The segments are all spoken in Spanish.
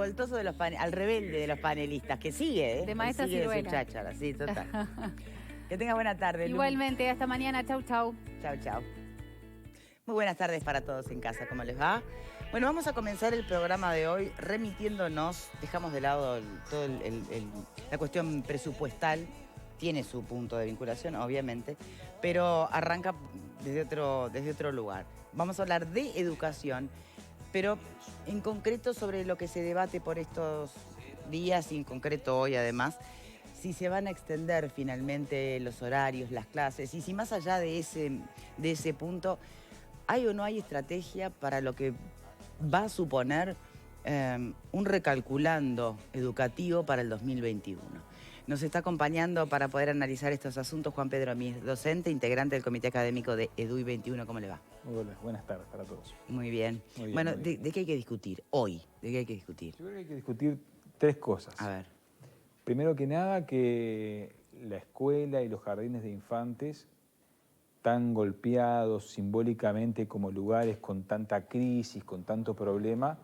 revoltoso de los al rebelde de los panelistas, que sigue, ¿eh? De maestra sigue Ciruela. su cháchara, sí, total. Que tenga buena tarde, Lu. Igualmente, hasta mañana. Chau, chau. Chau, chau. Muy buenas tardes para todos en casa, ¿cómo les va? Bueno, vamos a comenzar el programa de hoy remitiéndonos, dejamos de lado toda la cuestión presupuestal, tiene su punto de vinculación, obviamente, pero arranca desde otro lugar. Vamos a hablar de educación, pero en concreto sobre lo que se debate por estos días y en concreto hoy además, si se van a extender finalmente los horarios, las clases, y si más allá de ese punto, ¿hay o no hay estrategia para lo que va a suponer un recalculando educativo para el 2021? Nos está acompañando para poder analizar estos asuntos Juan Pedro Mis, docente, integrante del Comité Académico de EDUI 21. ¿Cómo le va? Hola, buenas tardes para todos. Muy bien. Muy bien, bueno, muy bien. ¿de qué hay que discutir hoy? ¿De qué hay que discutir? Yo creo que hay que discutir tres cosas. A ver. Primero que nada, que la escuela y los jardines de infantes, tan golpeados simbólicamente como lugares con tanta crisis, con tanto problema,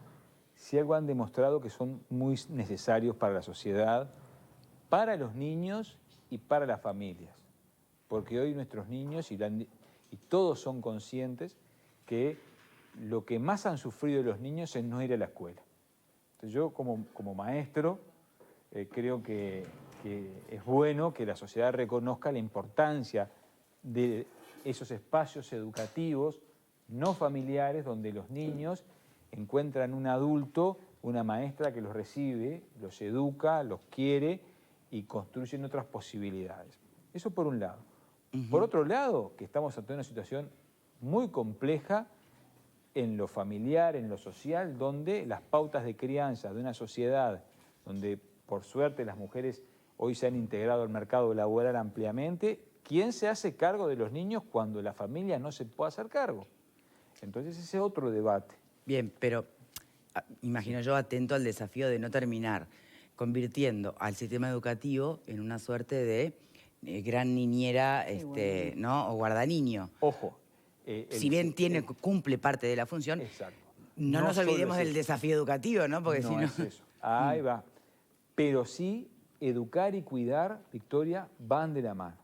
si algo han demostrado que son muy necesarios para la sociedad, para los niños y para las familias. Porque hoy nuestros niños y todos son conscientes que lo que más han sufrido los niños es no ir a la escuela. Entonces yo como maestro creo que es bueno que la sociedad reconozca la importancia de esos espacios educativos no familiares donde los niños encuentran un adulto, una maestra que los recibe, los educa, los quiere y construyen otras posibilidades. Eso por un lado. Por otro lado, que estamos ante una situación muy compleja en lo familiar, en lo social, donde las pautas de crianza de una sociedad, donde por suerte las mujeres hoy se han integrado al mercado laboral ampliamente, ¿quién se hace cargo de los niños cuando la familia no se puede hacer cargo? Entonces ese es otro debate. Bien, pero imagino yo atento al desafío de no terminar convirtiendo al sistema educativo en una suerte de gran niñera, ¿no? O guardaniño. Ojo. Si bien cumple parte de la función, exacto. No nos olvidemos del desafío educativo, ¿no? Porque si no... es eso. Ahí va. Pero sí, educar y cuidar, Victoria, van de la mano.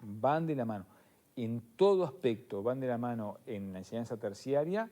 Van de la mano. En todo aspecto van de la mano en la enseñanza terciaria,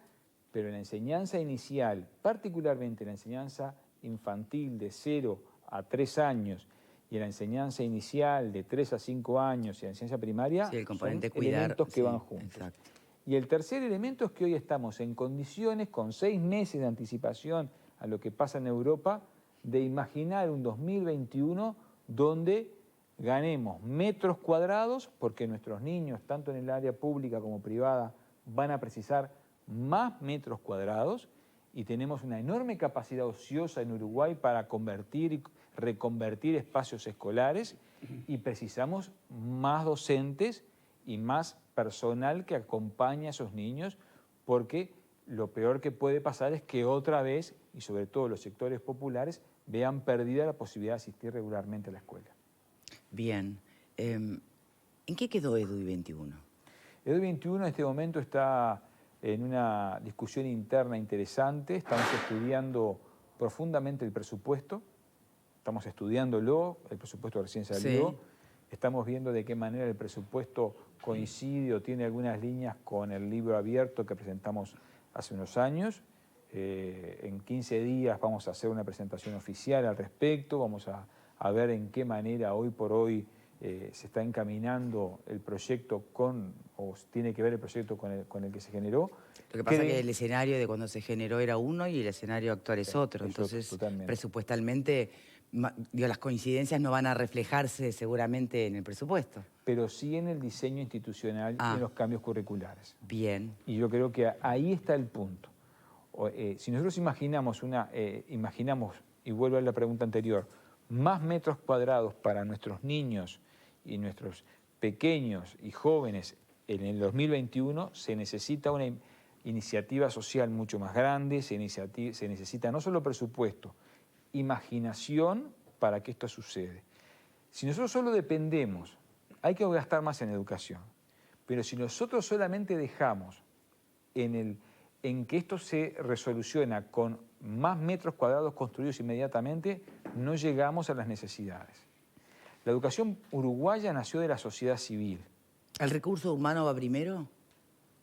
pero en la enseñanza inicial, particularmente en la enseñanza infantil de 0 a 3 años y en la enseñanza inicial de 3 a 5 años y en la enseñanza primaria, sí, el componente son cuidar, elementos que van juntos. Exacto. Y el tercer elemento es que hoy estamos en condiciones, con 6 meses de anticipación a lo que pasa en Europa, de imaginar un 2021 donde ganemos metros cuadrados, porque nuestros niños, tanto en el área pública como privada, van a precisar más metros cuadrados y tenemos una enorme capacidad ociosa en Uruguay para convertir y reconvertir espacios escolares y precisamos más docentes y más personal que acompañe a esos niños, porque lo peor que puede pasar es que otra vez, y sobre todo los sectores populares, vean perdida la posibilidad de asistir regularmente a la escuela. Bien. ¿En qué quedó EDUI 21? EDUI 21 en este momento está en una discusión interna interesante. Estamos estudiando profundamente el presupuesto. Estamos estudiándolo, el presupuesto recién salió. Sí. Estamos viendo de qué manera el presupuesto coincide o tiene algunas líneas con el libro abierto que presentamos hace unos años. En 15 días vamos a hacer una presentación oficial al respecto, vamos a ver en qué manera hoy por hoy se está encaminando el proyecto o tiene que ver el proyecto con el que se generó. Lo que pasa es que el escenario de cuando se generó era uno y el escenario actual es otro, entonces presupuestalmente las coincidencias no van a reflejarse seguramente en el presupuesto. Pero sí en el diseño institucional y en los cambios curriculares. Bien. Y yo creo que ahí está el punto. Si nosotros imaginamos, y vuelvo a la pregunta anterior, más metros cuadrados para nuestros niños y nuestros pequeños y jóvenes en el 2021, se necesita una iniciativa social mucho más grande, se necesita no solo presupuesto, imaginación para que esto suceda. Si nosotros solo dependemos, hay que gastar más en educación, pero si nosotros solamente dejamos en que esto se resoluciona con más metros cuadrados construidos inmediatamente, no llegamos a las necesidades. La educación uruguaya nació de la sociedad civil. ¿El recurso humano va primero?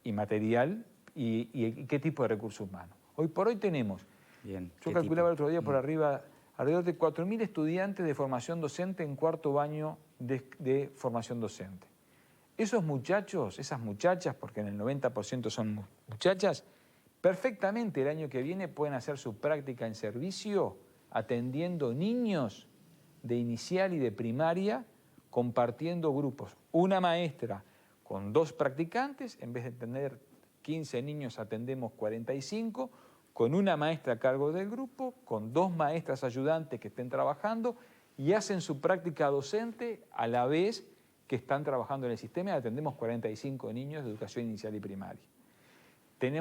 Y material, y qué tipo de recurso humano. Hoy por hoy tenemos, Bien, yo calculaba el otro día por arriba, alrededor de 4.000 estudiantes de formación docente en cuarto año de formación docente. Esos muchachos, esas muchachas, porque en el 90% son muchachas, perfectamente el año que viene pueden hacer su práctica en servicio atendiendo niños de inicial y de primaria, compartiendo grupos. Una maestra con 2 practicantes, en vez de tener 15 niños atendemos 45, con una maestra a cargo del grupo, con 2 maestras ayudantes que estén trabajando y hacen su práctica docente a la vez que están trabajando en el sistema y atendemos 45 niños de educación inicial y primaria.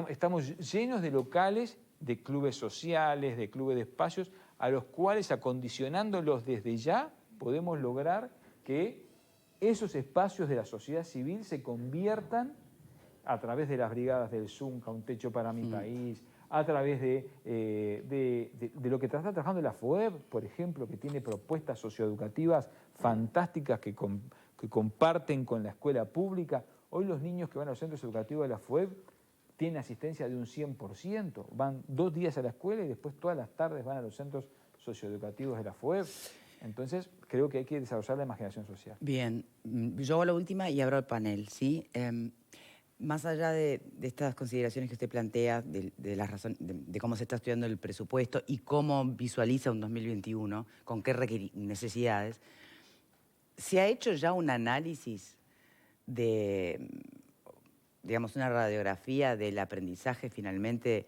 Estamos llenos de locales, de clubes sociales, de clubes de espacios, a los cuales, acondicionándolos desde ya, podemos lograr que esos espacios de la sociedad civil se conviertan a través de las brigadas del Zunca, Un Techo para mi País, a través de lo que está trabajando la FOEB, por ejemplo, que tiene propuestas socioeducativas fantásticas que comparten con la escuela pública. Hoy los niños que van a los centros educativos de la FOEB tienen asistencia de un 100%. Van 2 días a la escuela y después todas las tardes van a los centros socioeducativos de la FOEB. Entonces, creo que hay que desarrollar la imaginación social. Bien, yo hago la última y abro el panel, ¿sí? Más allá de estas consideraciones que usted plantea, de la razón, de cómo se está estudiando el presupuesto y cómo visualiza un 2021, con qué necesidades, ¿se ha hecho ya un análisis de, digamos, una radiografía del aprendizaje finalmente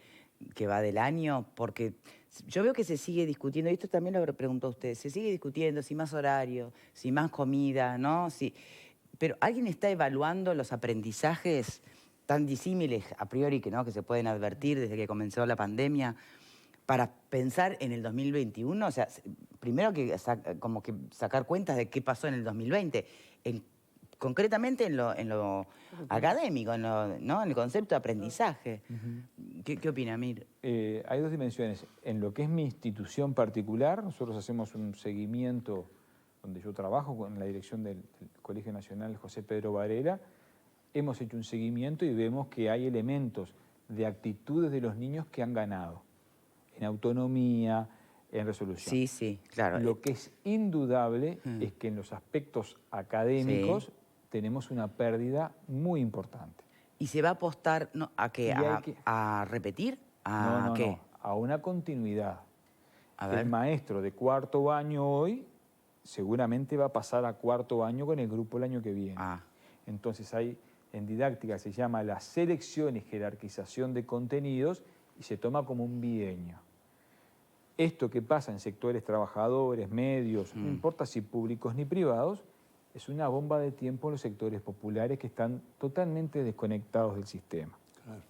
que va del año? Porque yo veo que se sigue discutiendo, y esto también lo preguntó usted, se sigue discutiendo si más horario, si más comida, ¿no? Pero ¿alguien está evaluando los aprendizajes tan disímiles a priori que se pueden advertir desde que comenzó la pandemia para pensar en el 2021? O sea, primero como que sacar cuentas de qué pasó en el 2020, concretamente en lo académico, en el concepto de aprendizaje. ¿Qué opina, Mir? Hay 2 dimensiones. En lo que es mi institución particular, nosotros hacemos un seguimiento donde yo trabajo con la dirección del Colegio Nacional José Pedro Varela. Hemos hecho un seguimiento y vemos que hay elementos de actitudes de los niños que han ganado en autonomía, en resolución. Sí, sí, claro. Lo que es indudable es que en los aspectos académicos tenemos una pérdida muy importante. ¿Y se va a apostar a qué? ¿A repetir? ¿A qué? No, a una continuidad. A ver. El maestro de cuarto año hoy seguramente va a pasar a cuarto año con el grupo el año que viene. Entonces en didáctica se llama la selección y jerarquización de contenidos y se toma como un bienio. Esto que pasa en sectores trabajadores, medios, no importa si públicos ni privados, es una bomba de tiempo en los sectores populares que están totalmente desconectados del sistema. Claro.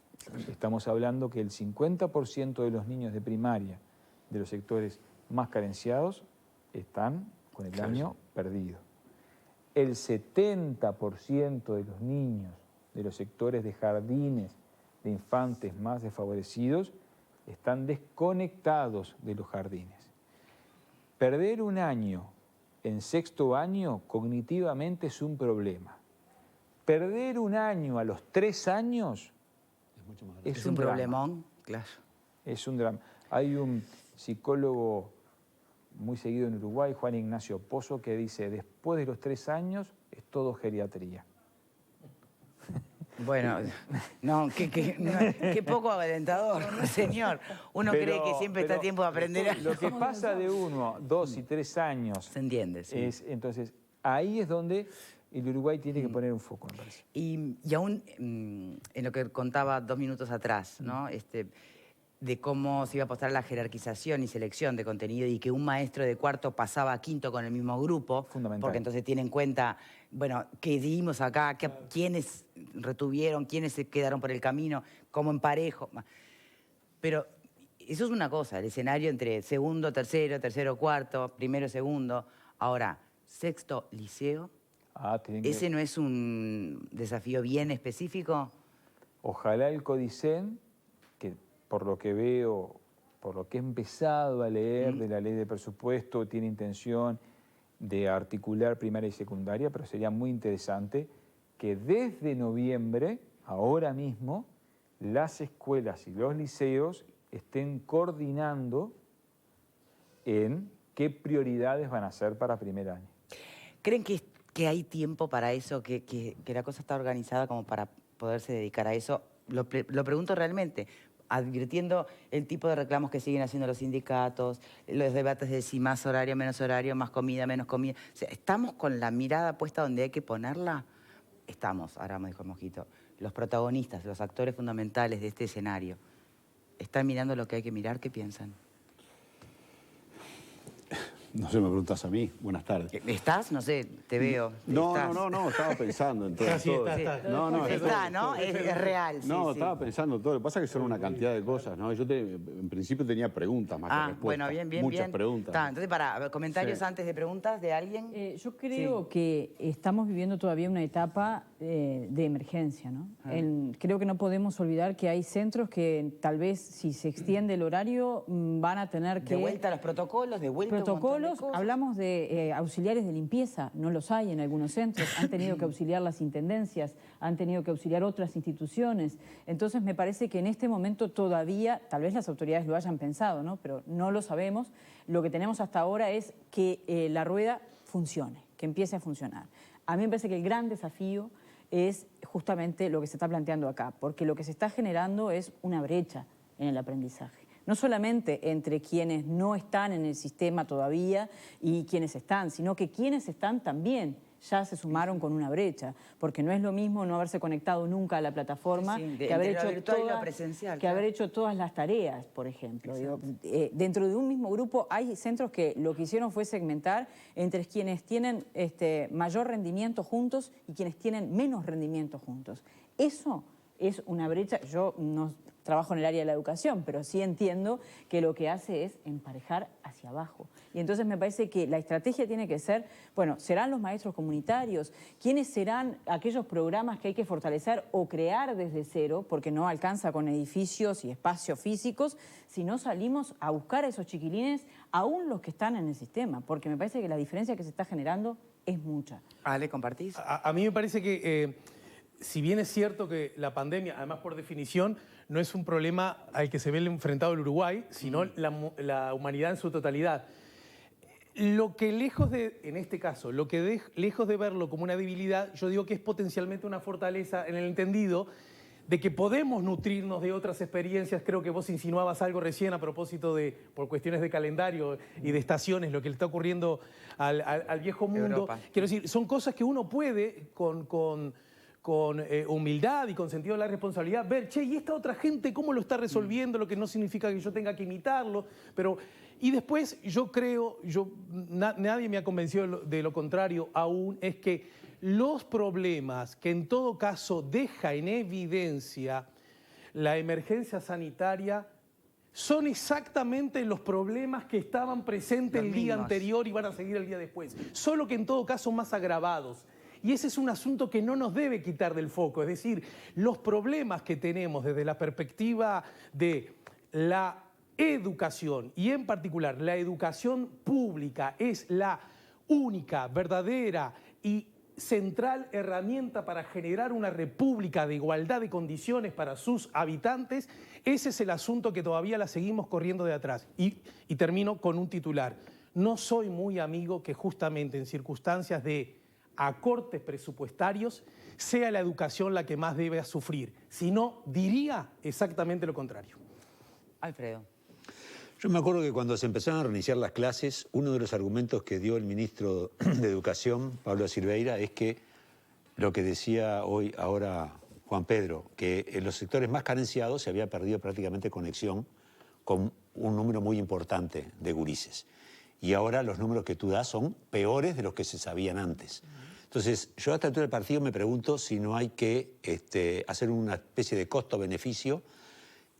Estamos hablando que el 50% de los niños de primaria de los sectores más carenciados están con el año perdido. El 70% de los niños de los sectores de jardines de infantes más desfavorecidos están desconectados de los jardines. Perder un año en sexto año cognitivamente es un problema. Perder un año a los 3 años es un problemón, claro. Es un drama. Hay un psicólogo muy seguido en Uruguay, Juan Ignacio Pozo, que dice, después de los 3 años es todo geriatría. Bueno, qué poco alentador, señor. Uno cree que siempre está a tiempo de aprender algo. Lo que pasa de 1, 2 y 3 años... Se entiende, sí. Entonces, ahí es donde el Uruguay tiene que poner un foco, me parece. Y aún en lo que contaba 2 minutos atrás, ¿no? De cómo se iba a apostar a la jerarquización y selección de contenido y que un maestro de cuarto pasaba a quinto con el mismo grupo. Fundamental. Porque entonces tiene en cuenta, bueno, qué dimos acá, quiénes retuvieron, quiénes se quedaron por el camino, cómo emparejo. Pero eso es una cosa, el escenario entre segundo, tercero, cuarto, primero, segundo. Ahora, sexto, liceo. ¿Ese no es un desafío bien específico? Ojalá el Codicen, que por lo que veo por lo que he empezado a leer de la ley de presupuesto, tiene intención de articular primaria y secundaria, pero sería muy interesante que desde noviembre, ahora mismo, las escuelas y los liceos estén coordinando en qué prioridades van a ser para primer año. ¿Creen que hay tiempo para eso, que la cosa está organizada como para poderse dedicar a eso? Lo pregunto realmente, advirtiendo el tipo de reclamos que siguen haciendo los sindicatos, los debates de si más horario, menos horario, más comida, menos comida. O sea, ¿estamos con la mirada puesta donde hay que ponerla? Estamos, ahora me dijo el Mosquito. Los protagonistas, los actores fundamentales de este escenario, ¿están mirando lo que hay que mirar? ¿Qué piensan? No sé, me preguntas a mí. Buenas tardes. ¿Estás? No sé, te veo. No, ¿Estás? no, estaba pensando en todo. Sí, está. No, Está, ¿no? Es real. Sí, no, sí. estaba pensando en todo. Lo que pasa es que son una cantidad de cosas, ¿no? Yo en principio tenía preguntas más que respuestas. Bueno, bien. Muchas preguntas. Está, entonces, para comentarios antes de preguntas de alguien. Yo creo que estamos viviendo todavía una etapa de emergencia, ¿no? Creo que no podemos olvidar que hay centros que tal vez si se extiende el horario van a tener que... De vuelta a los protocolos, de vuelta a un montón de Protocolos, cosas. hablamos de auxiliares de limpieza, no los hay en algunos centros, han tenido que auxiliar las intendencias, han tenido que auxiliar otras instituciones. Entonces me parece que en este momento todavía, tal vez las autoridades lo hayan pensado, ¿no? Pero no lo sabemos. Lo que tenemos hasta ahora es que la rueda funcione, que empiece a funcionar. A mí me parece que el gran desafío es justamente lo que se está planteando acá, porque lo que se está generando es una brecha en el aprendizaje. No solamente entre quienes no están en el sistema todavía y quienes están, sino que quienes están también ya se sumaron con una brecha, porque no es lo mismo no haberse conectado nunca a la plataforma que haber hecho todas las tareas, por ejemplo. Digo, dentro de un mismo grupo hay centros que lo que hicieron fue segmentar entre quienes tienen mayor rendimiento juntos y quienes tienen menos rendimiento juntos. Eso es una brecha. Yo no trabajo en el área de la educación, pero sí entiendo que lo que hace es emparejar hacia abajo. Y entonces me parece que la estrategia tiene que ser, bueno, ¿serán los maestros comunitarios? ¿Quiénes serán aquellos programas que hay que fortalecer o crear desde cero? Porque no alcanza con edificios y espacios físicos, si no salimos a buscar a esos chiquilines, aún los que están en el sistema, porque me parece que la diferencia que se está generando es mucha. Ale, ¿compartís? A mí me parece que, si bien es cierto que la pandemia, además por definición, no es un problema al que se ve enfrentado el Uruguay, sino la humanidad en su totalidad. Lo que lejos de, en este caso, lejos de verlo como una debilidad, yo digo que es potencialmente una fortaleza en el entendido de que podemos nutrirnos de otras experiencias. Creo que vos insinuabas algo recién a propósito de, por cuestiones de calendario y de estaciones, lo que le está ocurriendo al viejo mundo. Europa. Quiero decir, son cosas que uno puede con humildad y con sentido de la responsabilidad ver, che, ¿y esta otra gente cómo lo está resolviendo? Lo que no significa que yo tenga que imitarlo, pero... Y después yo creo, nadie me ha convencido de lo contrario aún, es que los problemas que en todo caso deja en evidencia la emergencia sanitaria son exactamente los problemas que estaban presentes el día anterior y van a seguir el día después, solo que en todo caso más agravados. Y ese es un asunto que no nos debe quitar del foco, es decir, los problemas que tenemos desde la perspectiva de la educación, y en particular la educación pública, es la única, verdadera y central herramienta para generar una república de igualdad de condiciones para sus habitantes. Ese es el asunto que todavía la seguimos corriendo de atrás. Y termino con un titular. No soy muy amigo que justamente en circunstancias de acortes presupuestarios sea la educación la que más debe sufrir. Si no, diría exactamente lo contrario. Alfredo. Yo me acuerdo que cuando se empezaron a reiniciar las clases, uno de los argumentos que dio el ministro de Educación, Pablo Silveira, es que lo que decía ahora Juan Pedro, que en los sectores más carenciados se había perdido prácticamente conexión con un número muy importante de gurises. Y ahora los números que tú das son peores de los que se sabían antes. Entonces, yo a esta altura del partido me pregunto si no hay que hacer una especie de costo-beneficio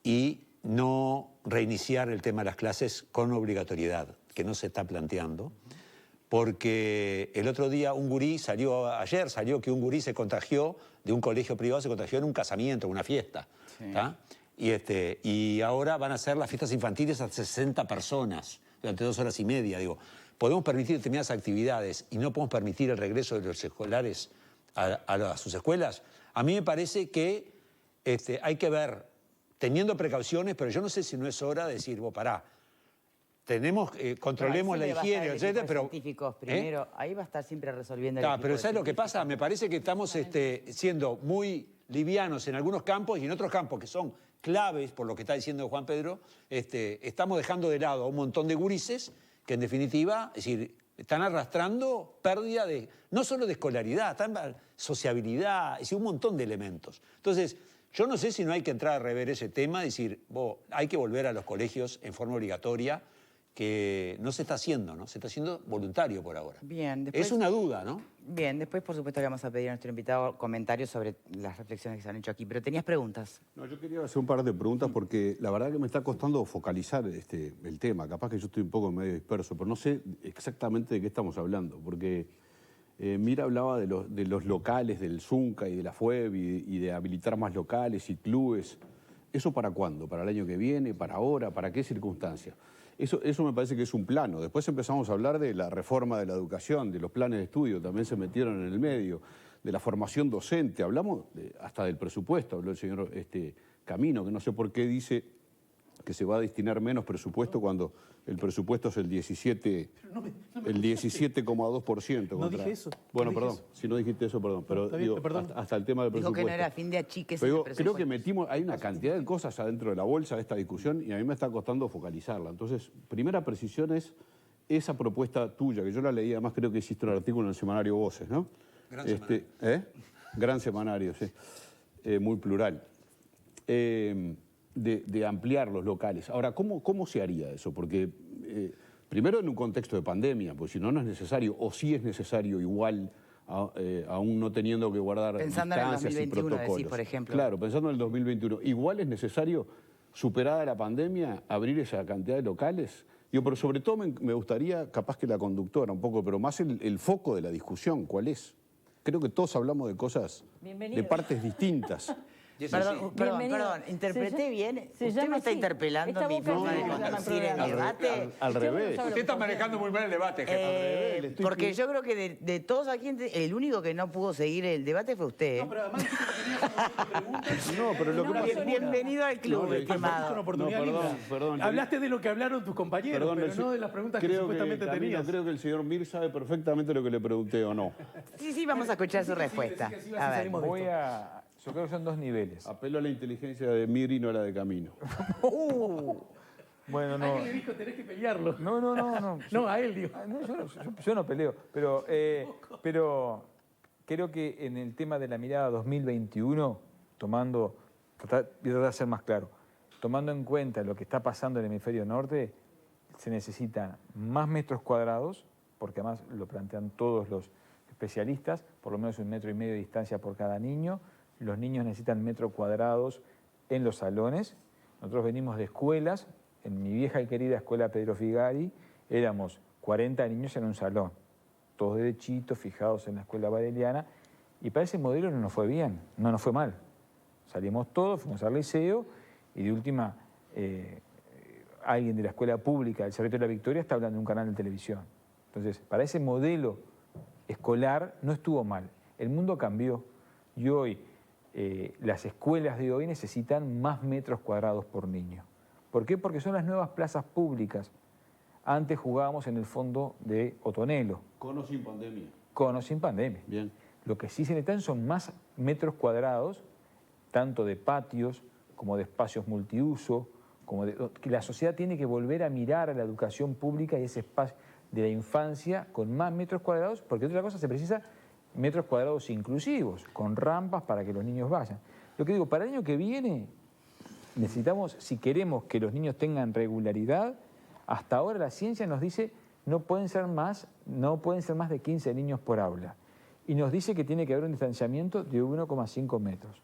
y no reiniciar el tema de las clases con obligatoriedad, que no se está planteando, porque el otro día ayer salió que un gurí se contagió de un colegio privado, se contagió en un casamiento, en una fiesta. Sí. y ahora van a hacer las fiestas infantiles a 60 personas durante 2 horas y media. Digo, podemos permitir determinadas actividades y no podemos permitir el regreso de los escolares a sus escuelas. A mí me parece que hay que ver, teniendo precauciones, pero yo no sé si no es hora de decir, vos pará, controlemos la higiene, etcétera, pero... Científicos primero, ahí va a estar siempre resolviendo el Claro, equipo pero de ¿sabes lo que científicos. pasa? Me parece que estamos siendo muy livianos en algunos campos y en otros campos que son claves, por lo que está diciendo Juan Pedro, estamos dejando de lado a un montón de gurises que en definitiva, es decir, están arrastrando pérdida de, no solo de escolaridad, sociabilidad, es decir, un montón de elementos. Entonces, yo no sé si no hay que entrar a rever ese tema, decir, hay que volver a los colegios en forma obligatoria, que no se está haciendo, ¿no? Se está haciendo voluntario por ahora. Bien, después... Es una duda, ¿no? Bien, después por supuesto le vamos a pedir a nuestro invitado comentarios sobre las reflexiones que se han hecho aquí, pero tenías preguntas. No, yo quería hacer un par de preguntas porque la verdad que me está costando focalizar el tema. Capaz que yo estoy un poco medio disperso, pero no sé exactamente de qué estamos hablando. Porque Mira hablaba de los locales, del Zunca y de la FUEB y de habilitar más locales y clubes. ¿Eso para cuándo? ¿Para el año que viene? ¿Para ahora? ¿Para qué circunstancias? Eso me parece que es un plano. Después empezamos a hablar de la reforma de la educación, de los planes de estudio, también se metieron en el medio, de la formación docente. Hablamos hasta del presupuesto, habló el señor Camino, que no sé por qué dice que se va a destinar menos presupuesto cuando el presupuesto es el 17,2%. No dije eso. Bueno, no dije perdón, eso. si no dijiste eso, perdón. Pero Está bien, digo, perdón. hasta el tema del Dijo presupuesto. que no era fin de achiques Pero el digo, presupuesto. creo que hay una cantidad de cosas adentro de la bolsa de esta discusión y a mí me está costando focalizarla. Entonces, primera precisión es esa propuesta tuya, que yo la leí, además creo que hiciste un artículo en el semanario Voces, ¿no? Gran semanario. Gran semanario, sí. Muy plural. De ampliar los locales. Ahora, ¿cómo se haría eso? Porque primero en un contexto de pandemia, pues si no, no es necesario, o sí es necesario igual, aún no teniendo que guardar Pensando en el distancias y 2021, protocolos. decís, por ejemplo. Claro, pensando en el 2021. Igual es necesario, superada la pandemia, abrir esa cantidad de locales. Pero sobre todo me gustaría, capaz que la conductora un poco, pero más el foco de la discusión, ¿cuál es? Creo que todos hablamos de cosas, Bienvenido. de partes distintas. Perdón, Bienvenido. ¿interpreté bien? se ¿Usted llama me está así. interpelando Esta mi boca forma así de se llama el conducir el programa. debate? Al revés. Usted está manejando muy mal el debate, jefe. Porque yo creo que de todos aquí, el único que no pudo seguir el debate fue usted. No, pero además dijiste que tenías un montón de preguntas. No, pero lo que pasa es Bienvenido al club, No, le- Es una estimado. oportunidad No, perdón, linda. perdón. Hablaste de lo que hablaron tus compañeros, Perdón, pero no de las preguntas que supuestamente Camilo, tenías. creo que el señor Mir sabe perfectamente lo que le pregunté o no. Sí, vamos a escuchar su respuesta. decí que sí, A así ver. salimos de Voy esto. a... Yo creo que son 2 niveles. Apelo a la inteligencia de Mir y no a la de Camino. Bueno, no... Alguien le dijo, tenés que pelearlo. No. No, a él, digo. No, yo no peleo, pero creo que en el tema de la mirada 2021, tratar de ser más claro, tomando en cuenta lo que está pasando en el hemisferio norte, se necesitan más metros cuadrados, porque además lo plantean todos los especialistas, por lo menos 1,5 metros de distancia por cada niño. Los niños necesitan metros cuadrados en los salones. Nosotros venimos de escuelas. En mi vieja y querida escuela Pedro Figari éramos 40 niños en un salón, todos derechitos, fijados en la escuela vareliana, y para ese modelo no nos fue bien, no nos fue mal. Salimos todos, fuimos al liceo, y de última, alguien de la escuela pública del Cerrito de la Victoria está hablando de un canal de televisión. Entonces, para ese modelo escolar no estuvo mal. El mundo cambió y hoy las escuelas de hoy necesitan más metros cuadrados por niño. ¿Por qué? Porque son las nuevas plazas públicas. Antes jugábamos en el fondo de Otonelo, Con o sin pandemia. con o sin pandemia. Bien. Lo que sí se necesitan son más metros cuadrados, tanto de patios como de espacios multiuso, que la sociedad tiene que volver a mirar a la educación pública y ese espacio de la infancia con más metros cuadrados, porque otra cosa se precisa metros cuadrados inclusivos, con rampas para que los niños vayan. Lo que digo, para el año que viene necesitamos, si queremos que los niños tengan regularidad, hasta ahora la ciencia nos dice no pueden ser más de 15 niños por aula. Y nos dice que tiene que haber un distanciamiento de 1,5 metros.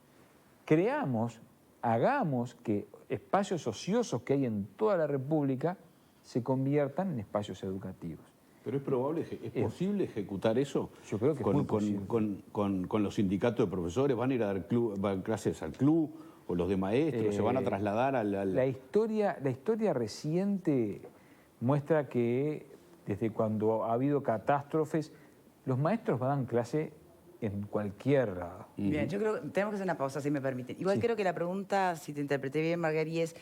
Hagamos que espacios ociosos que hay en toda la República se conviertan en espacios educativos. Pero es probable, es posible ejecutar eso. Yo creo que es muy posible. Con los sindicatos de profesores, van a ir a dar clases al club, o los de maestros se van a trasladar al... La historia reciente muestra que desde cuando ha habido catástrofes, los maestros dan clase en cualquier... Bien, yo creo que tenemos que hacer una pausa, si me permiten. Igual creo que la pregunta, si te interpreté bien, Marguerite,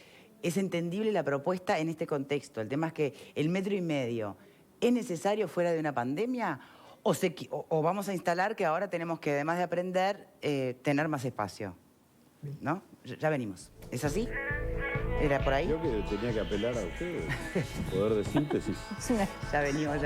¿es entendible la propuesta en este contexto? El tema es que el 1,5 metros, ¿es necesario fuera de una pandemia? ¿O vamos a instalar que ahora tenemos que, además de aprender, tener más espacio? ¿No? Ya venimos. ¿Es así? ¿Era por ahí? Creo que tenía que apelar a ustedes, poder de síntesis. Ya venimos.